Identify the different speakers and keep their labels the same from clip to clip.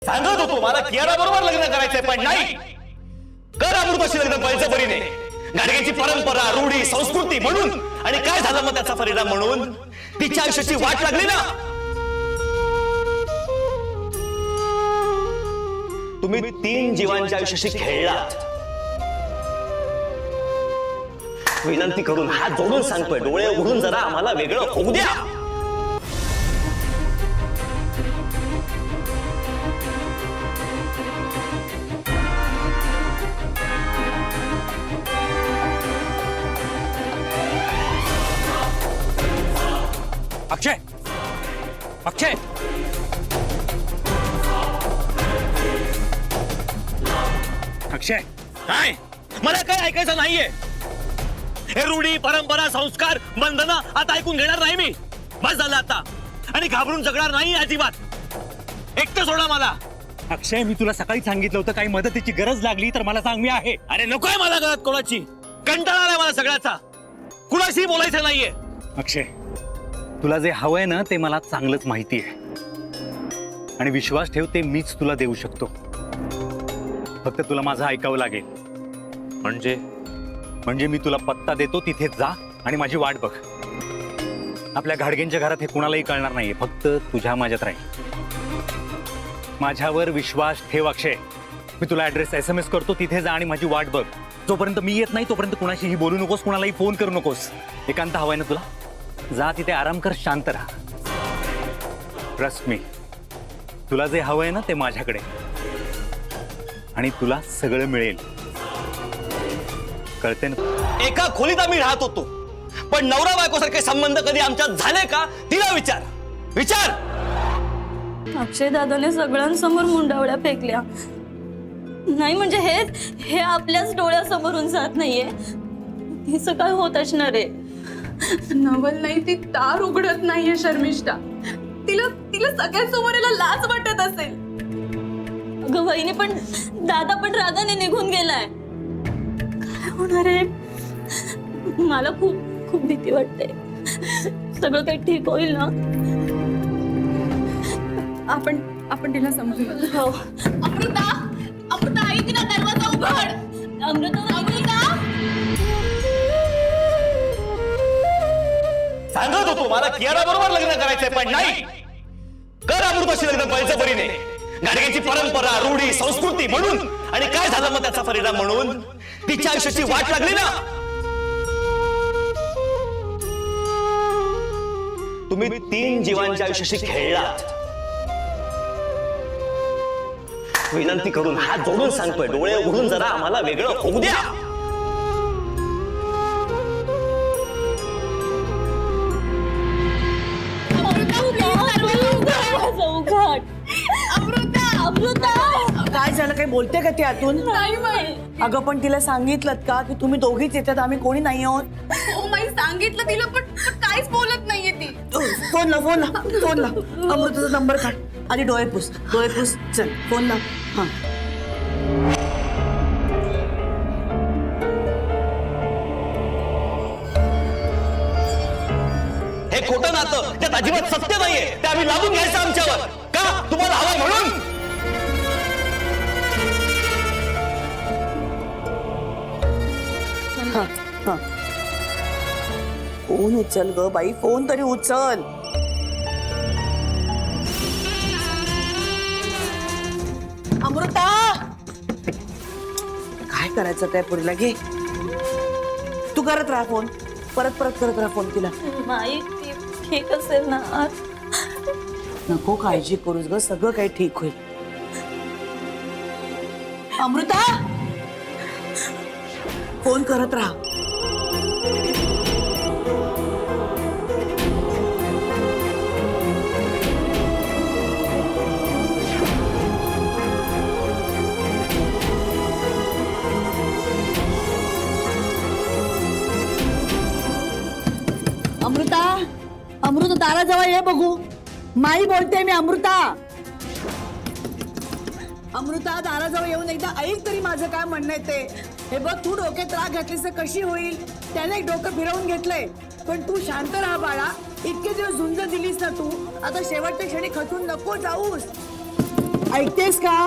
Speaker 1: सांगत होतो मला कियारा बरोबर लग्न करायचंय, पण नाही. कर अमृताशी लग्न बळजबरीने. गाडग्याची परंपरा, रूढी, संस्कृती म्हणून. आणि काय झालं मग त्याचा परिणाम म्हणून? तिच्या आयुष्याची वाट लागली ना. तुम्ही 3 जीवांच्या आयुष्याशी खेळलात. विनंती करून हात जोडून सांगतोय, डोळे उघडून जरा आम्हाला वेगळं होऊ द्या.
Speaker 2: अक्षय, अक्षय, अक्षय,
Speaker 1: काय? मला काय ऐकायचं नाहीये. हे रूढी, परंपरा, संस्कार, बंधनं आता ऐकून घेणार नाही मी. बस झालं आता. आणि घाबरून जगणार नाही अजिबात. एकटं सोडा मला.
Speaker 2: अक्षय, मी तुला सकाळी सांगितलं होतं काही मदतीची गरज लागली तर मला सांग, मी आहे.
Speaker 1: अरे नकोय मला गरज कोणाची. कंटाळा आलाय मला सगळ्याचा. कुणाशी बोलायचं नाहीये.
Speaker 2: अक्षय, तुला जे हवंय ना ते मला चांगलंच माहिती आहे. आणि विश्वास ठेव, ते मीच तुला देऊ शकतो. फक्त तुला माझं ऐकावं लागेल. म्हणजे मी तुला पत्ता देतो, तिथे जा आणि माझी वाट बघ. आपल्या घाडगेंच्या घरात हे कुणालाही कळणार नाहीये. फक्त तुझ्या माझ्यात राहील. माझ्यावर विश्वास ठेव अक्षय. मी तुला ऍड्रेस SMS करतो, तिथे जा आणि माझी वाट बघ. जोपर्यंत मी येत नाही तोपर्यंत कुणाशीही बोलू नकोस, कुणालाही फोन करू नकोस. एकांत हवाय ना तुला? जा तिथे आराम कर, शांत राहा. ट्रस्ट मी, तुला जे हवंय ना ते माझ्याकडे. आणि तुला सगळं मिळेल. कळते ना?
Speaker 1: एका खोलीत आम्ही राहत होतो, पण नवरा बायकोसारखे संबंध कधी आमच्यात झाले का? तिला विचार.
Speaker 3: अक्षय दादाने सगळ्यांसमोर मुंडावळ्या फेकल्या. नाही म्हणजे हे आपल्याच डोळ्यासमोरून जात नाहीये. हिचं काय होत असणार आहे?
Speaker 4: नवल नाही, ती दार उघडत नाहीये शर्मिष्ठा. तिला सगळ्यांसमोर याला लाज वाटत असेल.
Speaker 3: अगं वहिनी, पण दादा पण रागाने निघून गेलाय. काय होणार आहे? मला खूप खूप भीती वाटते. सगळं काही ठीक होईल ना?
Speaker 4: आपण तिला समजून.
Speaker 3: हो.
Speaker 4: अमृता, अमृता आई, तिला दरवाजा उघड.
Speaker 3: अमृता,
Speaker 1: सांगत होतो मला कियारा बरोबर लग्न करायचंय, पण नाही. कर अमृताशी लग्न बळजबरीने. गाडग्याची परंपरा, रूढी, संस्कृती म्हणून. आणि काय झालं मग त्याचा परिणाम म्हणून? तिच्या आयुष्याची वाट लागली ना. तुम्ही 3 जीवांच्या आयुष्याशी खेळलात. विनंती करून हात जोडून सांगतोय, डोळे उघडून जरा आम्हाला वेगळं होऊ द्या.
Speaker 5: काय झालं? काही बोलते का ती आतून?
Speaker 4: नाही बाई.
Speaker 5: अगं पण तिला सांगितलं का की तुम्ही दोघीच येतात, आम्ही कोणी नाही आहोत?
Speaker 4: हो माई, सांगितलं तिला, पण काहीच बोलत नाहीये ती.
Speaker 5: फोन ला अमृताचा नंबर काढ. आधी डोळे पुस. चल फोन ला. हा,
Speaker 1: हे खोटं नातं त्यात अजिबात सत्य नाहीये. ते आम्ही लावून घ्यायचं आमच्यावर. का? तुम्हाला हवं म्हणून?
Speaker 5: हा. फोन उचल ग बाई, फोन तरी उचल. अमृता, काय करायचं त्या पुरीला? घे तू, करत राहा फोन. परत करत राहा फोन तिला.
Speaker 3: माई ठीक असेल ना?
Speaker 5: नको काळजी करूस ग, सगळं काही ठीक होईल. अमृता, फोन करत राहा. अमृता दाराजवळ ये बघू. माई बोलते मी. अमृता दाराजवळ येऊन एकदा ऐक तरी माझं काय म्हणणं आहे ते. हे बघ, तू डोक्यात राग घातलीस तर कशी होईल? त्याने एक डोकं फिरवून घेतलंय. पण तू शांत राहा बाळा. इतके दिवस झुंज दिलीस ना तू, आता शेवटच्या क्षणी खचून नको जाऊस. ऐकतेस का?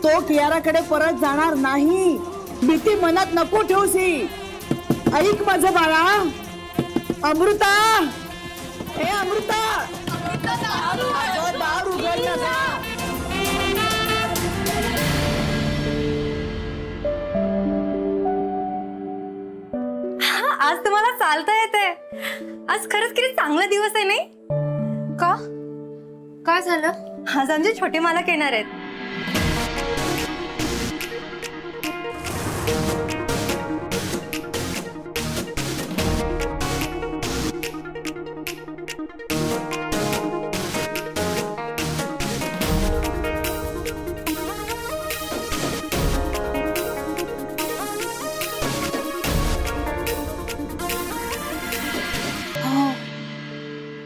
Speaker 5: तो कियाराकडे परत जाणार नाही. भीती मनात नको ठेवसी. ऐक माझं बाळा. अमृता, ए अमृता, अगं, दार उघड ना.
Speaker 6: आज तुम्हाला चालता येते. आज खरंच किती चांगला दिवस आहे नाही का? काय झालं? आज आमचे छोटे मालक येणार आहेत.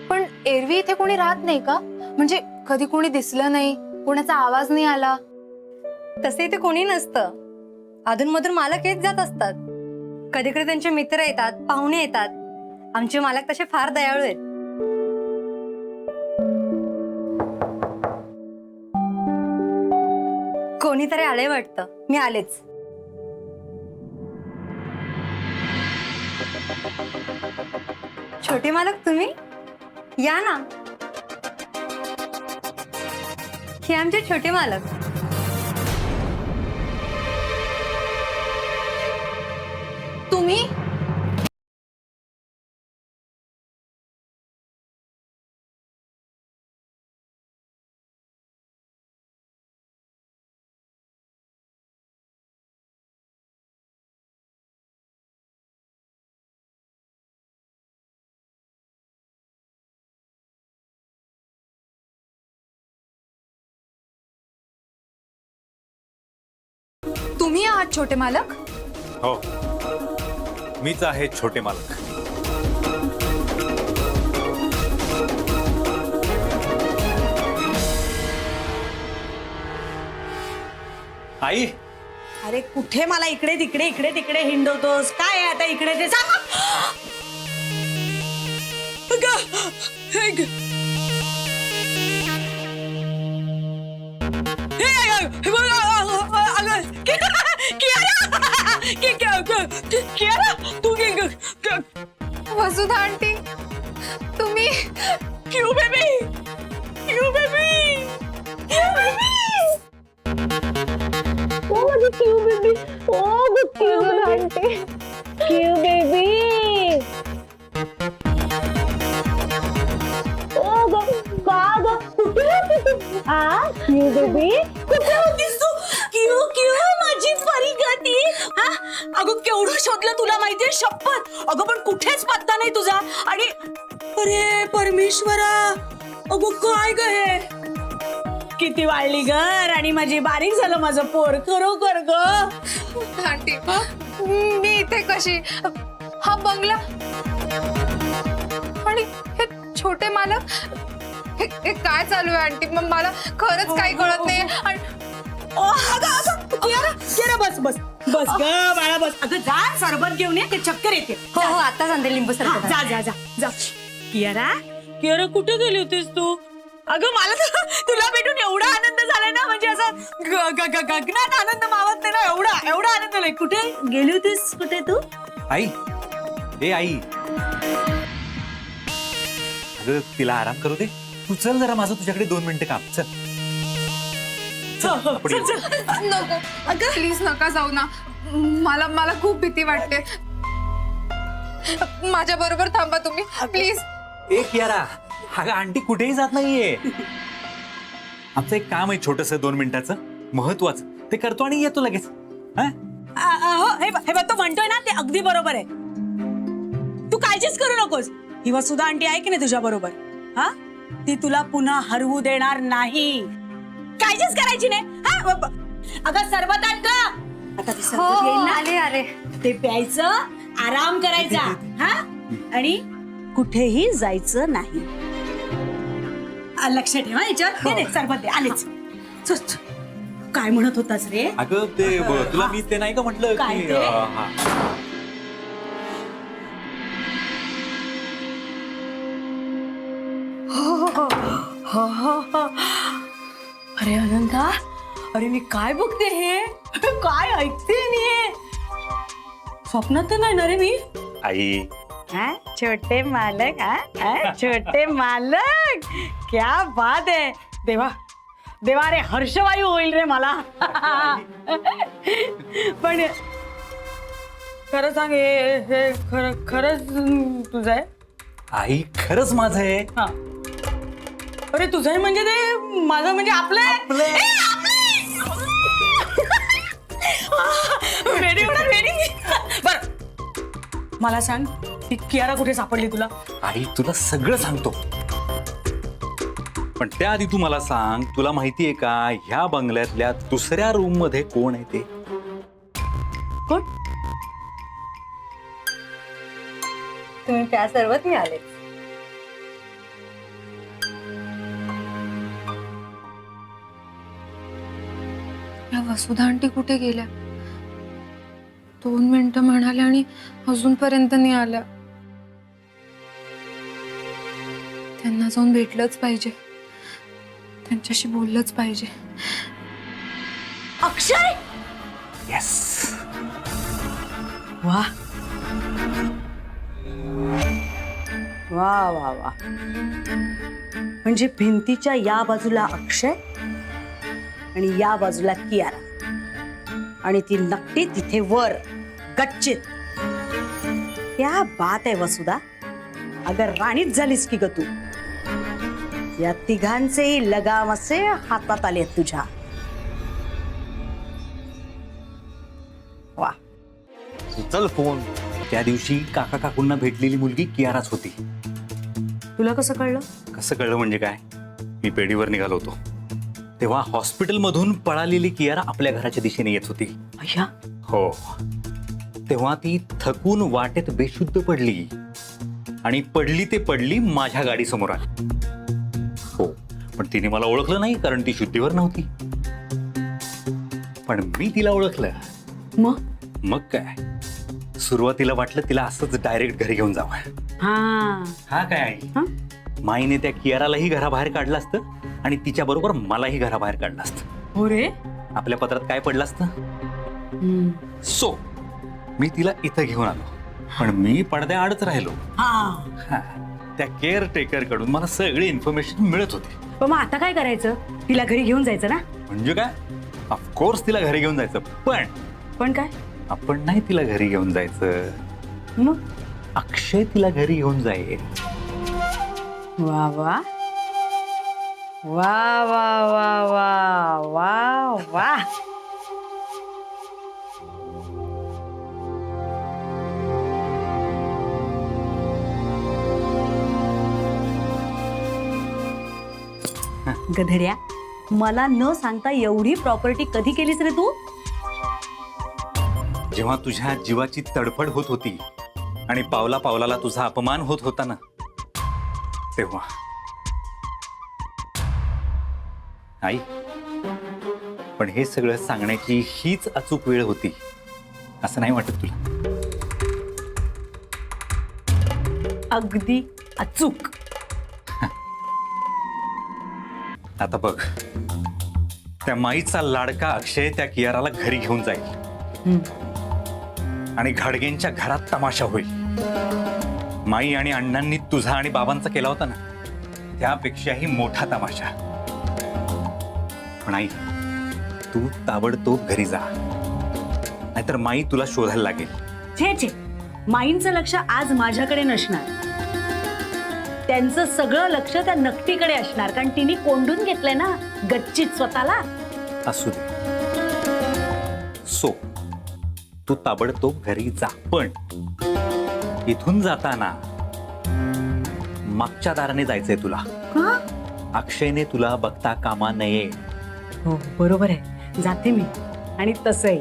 Speaker 4: पण एरवी इथे कोणी राहत नाही का? म्हणजे कधी कोणी दिसलं नाही, कोणाचा आवाज नाही आला.
Speaker 6: तसे इथे कोणी नसतं. अधूनमधून मालक येत जात असतात. कधी कधी त्यांचे मित्र येतात, पाहुणे येतात. आमचे मालक तसे फार दयाळू आहेत. कोणीतरी आले वाटतं. मी आलेच. छोटे मालक तुम्ही या ना. हे आमचे छोटे मालक.
Speaker 4: तुम्ही तुम्ही आहात छोटे मालक?
Speaker 2: हो, मीच आहे छोटे मालक. आई,
Speaker 5: अरे कुठे मला इकडे तिकडे इकडे तिकडे हिंडवतोस? काय आहे आता इकडे ते सांग.
Speaker 4: वसुधा आंटी, तुम्ही
Speaker 5: क्यू बेबी, क्यू बेबी, क्यू बेबी.
Speaker 3: ओ माझी क्यू बेबी. ओ गो क्यू बेबी. क्यू बेबी. ओ गो का गो कुठे होती तू? आ क्यू बेबी कुठे होतीस तू? क्यू क्यू माझी परी गती. हा अगं केवढं शोधलं तुला माहितीये शपथ. अगं पण कुठेच पत्ता नाही तुझा. आणि अरे परमेश्वरा, अगं काय ग हे? किती वाढली ग आणि माझी बारीक झालं माझं पोर. खरोखर ग
Speaker 4: आंटी, मी इथे कशी? हा बंगला आणि हे छोटे मालक, हे काय चालू आहे आंटी? मग मला खरंच काही कळत नाही.
Speaker 5: ओ अगं अगं कियारा, कियारा बस बस बस ग बाळा बस. अगं जा सरबत घेऊन ये, ते चक्कर येते.
Speaker 6: हो हो, आता सांगते लिंबू सरबत.
Speaker 5: जा जा जा जा. कियारा, कियारा कुठे गेली होतीस तू? अगं मला तुला भेटून एवढा आनंद झालाय ना, म्हणजे असं गगनात आनंद मावत नाही ना. एवढा एवढा आनंद झालाय. कुठे गेली होतीस? कुठे तू?
Speaker 2: आई, ए आई, अगं तिला आराम करू दे. तू चल जरा, माझं तुझ्याकडे 2 मिनिटं काम. चल आपण येऊ.
Speaker 4: नको अगं, प्लीज नका जाऊ ना. मला खूप भीती वाटते. माझ्या बरोबर थांबा तुम्ही प्लीज.
Speaker 2: एक यारा, अगं आंटी कुठेही जात नाहीये. आमचं एक काम आहे छोटस 2 मिनिटाचं, महत्वाचं. ते करतो आणि येतो लगेच.
Speaker 5: हे बघ तो म्हणतोय ना ते अगदी बरोबर आहे. तू काळजीच करू नकोस. ही वसुधा आंटी आहे की नाही तुझ्या बरोबर? हा, ती तुला पुन्हा हरवू देणार नाही. काळजीच करायची नाही. हा अगं सरबत आण का? आता ती सरबत येईल ना,
Speaker 6: आले आले.
Speaker 5: ते प्यायचं, आराम करायचा. हा, आणि कुठेही जायचं नाही. लक्ष ठेवा याच्यावर. दे सरबत दे. आलेच. काय म्हणत होतास रे?
Speaker 2: अगं ते तुला मी ते नाही का म्हटलं
Speaker 5: काय
Speaker 2: की
Speaker 5: ते? अरे अनंता, अरे मी काय बघते हे? काय ऐकते मी हे? स्वप्नात तर नाही ना रे मी?
Speaker 2: आई
Speaker 5: हाँ, छोटे मालक छोटे मालक क्या बात है. देवा देवा रे हर्षवायू होईल रे मला. पण खरं सांग हे खरंच तुझं आहे?
Speaker 2: आई खरंच माझं आहे.
Speaker 5: हा. अरे तुझं आहे म्हणजे ते माझं म्हणजे आपलं वेडी होणार वेडी. बर मला सांग ती कियारा कुठे सापडली तुला?
Speaker 2: आई तुला सगळं सांगतो, पण त्याआधी तू मला सांग, तुला माहितीये का ह्या बंगल्यातल्या दुसऱ्या रूम मध्ये कोण आहे ते?
Speaker 5: कोण?
Speaker 6: तुम्ही त्या सर्वच मी आले.
Speaker 4: या वसुधा आंटी कुठे गेल्या? 2 मिनिटं म्हणाल्या आणि अजूनपर्यंत नाही आल्या. त्यांना जाऊन भेटलंच पाहिजे, त्यांच्याशी बोललंच पाहिजे.
Speaker 5: अक्षय.
Speaker 2: येस.
Speaker 5: वा वा वा वा. म्हणजे भिंतीच्या या बाजूला अक्षय आणि या बाजूला कियारा, आणि ती नक्की तिथे वर गच्चीत. क्या बात आहे वसुधा, अगर राणीच झालीस की ग तू. या तिघांचेही लगाम असे हातात आले तुझ्या. वा.
Speaker 2: चल फोन. त्या दिवशी काका काकूंना भेटलेली मुलगी कियाराच होती.
Speaker 5: तुला कसं कळलं?
Speaker 2: कसं कळलं म्हणजे काय, मी पेढीवर निघालो होतो तेव्हा हॉस्पिटलमधून पळालेली कियारा आपल्या घराच्या दिशेने येत होती.
Speaker 5: अय्या.
Speaker 2: हो. तेव्हा ती थकून वाटेत बेशुद्ध पडली आणि पडली ते पडली माझ्या गाडी समोर आली. हो, पण तिने मला ओळखलं नाही कारण ती शुद्धीवर नव्हती. पण मी तिला ओळखलं. मग काय, सुरुवातीला वाटलं तिला असंच डायरेक्ट घरी घेऊन जावं. हा काय आई, माईने त्या कियारालाही घराबाहेर काढलं असतं आणि तिच्या बरोबर मलाही घराबाहेर काढलं असतं.
Speaker 5: हो रे.
Speaker 2: आपल्या पत्रात काय पडलं असतं? सो मी तिला इथं घेऊन आलो, पण मी पडद्याआडच राहिलो. त्या केअर टेकर कडून मला सगळी इन्फॉर्मेशन मिळत होती.
Speaker 5: पण मग आता काय करायचं? तिला घरी घेऊन जायचं ना?
Speaker 2: म्हणजे काय, ऑफकोर्स तिला घरी घेऊन जायचं,
Speaker 5: पण काय,
Speaker 2: आपण नाही तिला घरी घेऊन जायचं.
Speaker 5: मग
Speaker 2: अक्षय तिला घरी घेऊन जाईल.
Speaker 5: वा वा वा वा वा वा वा वा. गधड्या, मला न सांगता एवढी प्रॉपर्टी कधी केलीस रे तू?
Speaker 2: जेव्हा तुझ्या जीवाची तडफड होत होती आणि पावला पावलाला तुझा अपमान होत होता ना, तेव्हा. आई, पण हे सगळं सांगण्याची हीच अचूक वेळ होती असं नाही वाटत तुला?
Speaker 5: अगदी अचूक.
Speaker 2: आता बघ, त्या माईचा लाडका अक्षय त्या कियाराला घरी घेऊन जाईल आणि घाडगेंच्या घरात तमाशा होईल. माई आणि अण्णांनी तुझा आणि बाबांचा केला होता ना, त्यापेक्षाही मोठा तमाशा. पण आई, तू ताबडतोब घरी जा, नाहीतर माई तुला शोधायला लागेल.
Speaker 5: छे छे, माईंचं लक्ष आज माझ्याकडे नसणार. त्यांचं सगळं लक्ष त्या नकटीकडे असणार, कारण तिने कोंडून घेतलंय ना गच्चीत स्वतःला.
Speaker 2: असू दे. सो तू ताबडतोब घरी जा, पण इथून जाताना मागच्या दाराने जायचंय तुला. अक्षयने तुला बघता कामा नये.
Speaker 5: हो बरोबर आहे, जाते मी. आणि तसंही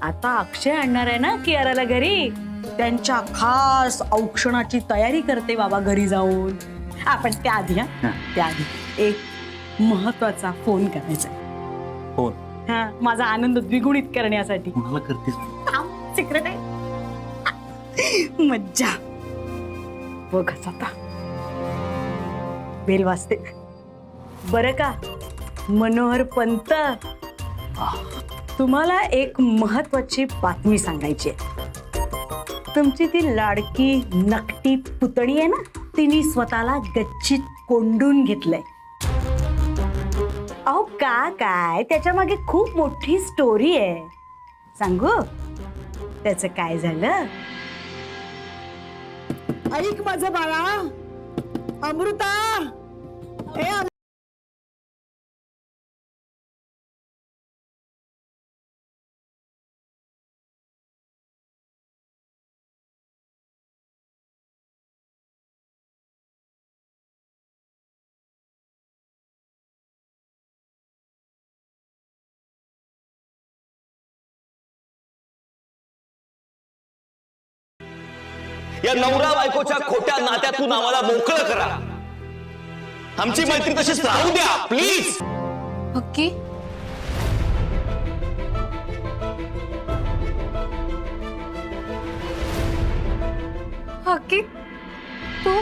Speaker 5: आता अक्षय आणणार आहे ना कियाराला घरी, त्यांच्या खास औक्षणाची तयारी करते बाबा घरी जाऊन. आपण त्याआधी त्याआधी एक महत्वाचा फोन करायचा.
Speaker 2: फोन?
Speaker 5: हा, माझा आनंद द्विगुणित करण्यासाठी.
Speaker 2: कुणाला करतेस?
Speaker 5: सिक्रेट आहे. मज्जा. बघच आता बेल वाजते. बरं का मनोहर पंत, तुम्हाला एक महत्वाची बातमी सांगायची आहे. तुमची ती लाडकी नकटी पुतणी आहे ना, तिने स्वतःला गच्चीत कोंडून घेतलंय. अहो काय त्याच्या मागे खूप मोठी स्टोरी आहे. सांगू त्याचं काय झालं? ऐक माझं बाळा, अमृता.
Speaker 1: या नवरा बायकोच्या खोट्या नात्यातून आम्हाला मोकळं करा. आमची मैत्री तशीच राहू द्या प्लीज.
Speaker 4: हक्की, हक्की, तू